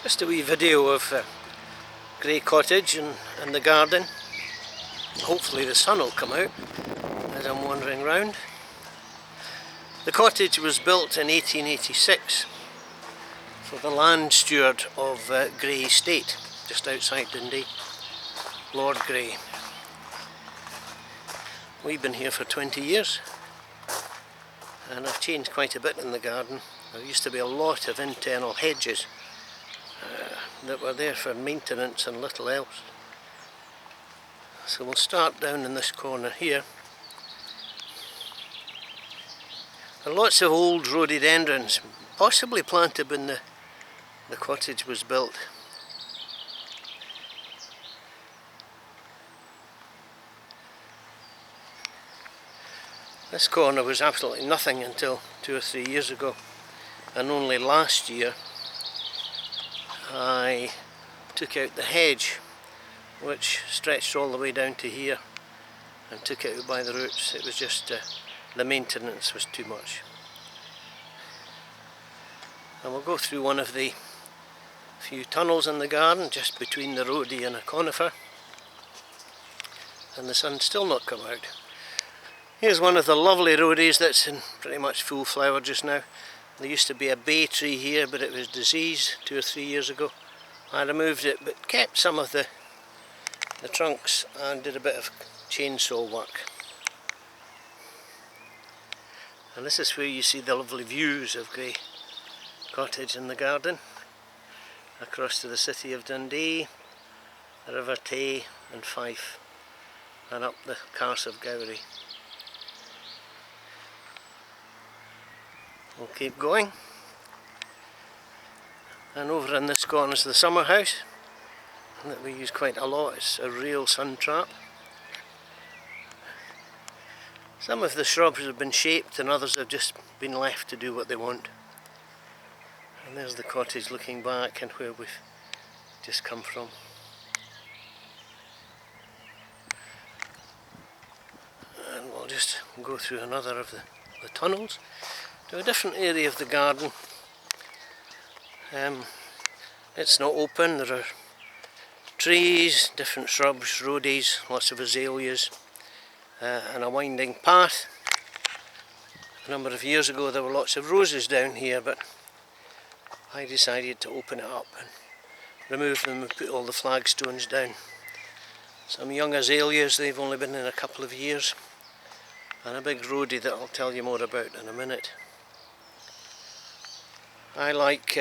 Just a wee video of grey cottage and the garden. Hopefully the sun will come out as I'm wandering round. The cottage was built in 1886 for the land steward of Grey Estate, just outside Dundee, Lord Grey. We've been here for 20 years and I've changed quite a bit in the garden. There used to be a lot of internal hedges that were there for maintenance and little else. So we'll start down in this corner here. There are lots of old rhododendrons, possibly planted when the cottage was built. This corner was absolutely nothing until 2 or 3 years ago, and only last year I took out the hedge which stretched all the way down to here and took it out by the roots. It was just the maintenance was too much. And we'll go through one of the few tunnels in the garden just between the rhodie and a conifer, and the sun's still not come out. Here's one of the lovely rhodies that's in pretty much full flower just now. There used to be a bay tree here, but it was diseased 2 or 3 years ago. I removed it, but kept some of the trunks and did a bit of chainsaw work. And this is where you see the lovely views of Grey Cottage in the garden, across to the city of Dundee, the River Tay and Fife, and up the Carse of Gowrie. We'll keep going, and over in this corner is the summer house that we use quite a lot. It's a real sun trap. Some of the shrubs have been shaped and others have just been left to do what they want. And there's the cottage looking back and where we've just come from. And we'll just go through another of the tunnels to a different area of the garden. It's not open, there are trees, different shrubs, rhodies, lots of azaleas, and a winding path. A number of years ago there were lots of roses down here, but I decided to open it up and remove them and put all the flagstones down. Some young azaleas, they've only been in a couple of years, and a big rhodie that I'll tell you more about in a minute. I like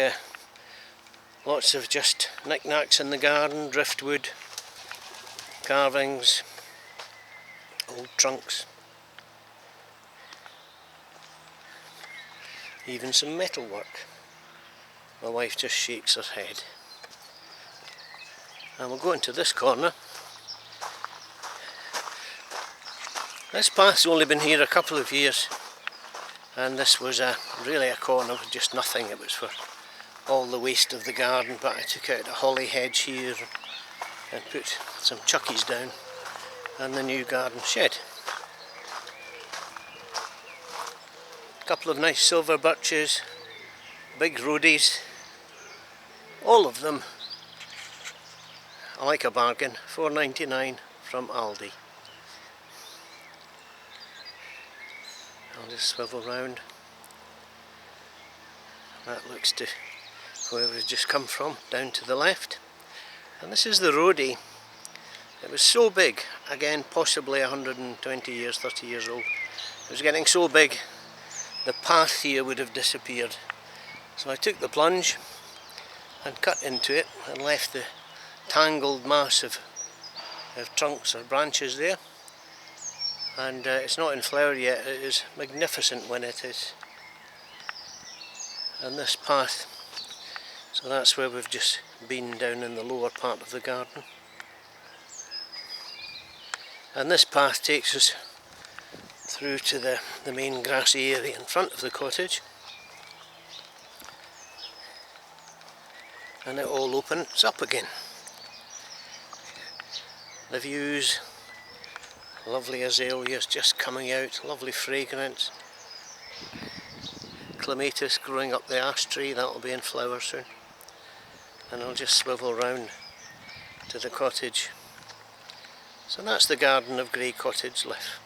lots of just knickknacks in the garden, driftwood, carvings, old trunks, even some metalwork. My wife just shakes her head. And we'll go into this corner. This path's only been here a couple of years, and this was really a corner with just nothing. It was for all the waste of the garden, but I took out a holly hedge here and put some chuckies down and the new garden shed. A couple of nice silver birches, big rhodies, all of them, I like a bargain, $4.99 from Aldi. I'll just swivel round. That looks to where we've just come from, down to the left. And this is the rhodie. It was so big, again possibly 120 years, 30 years old. It was getting so big the path here would have disappeared. So I took the plunge and cut into it and left the tangled mass of trunks or branches there. And it's not in flower yet. It is magnificent when it is. And this path, so that's where we've just been, down in the lower part of the garden. And this path takes us through to the main grassy area in front of the cottage. And it all opens up again. The views, lovely azaleas just coming out, lovely fragrance. Clematis growing up the ash tree, that'll be in flower soon. and I'll just swivel round to the cottage. So that's the garden of Grey Cottage, Liff.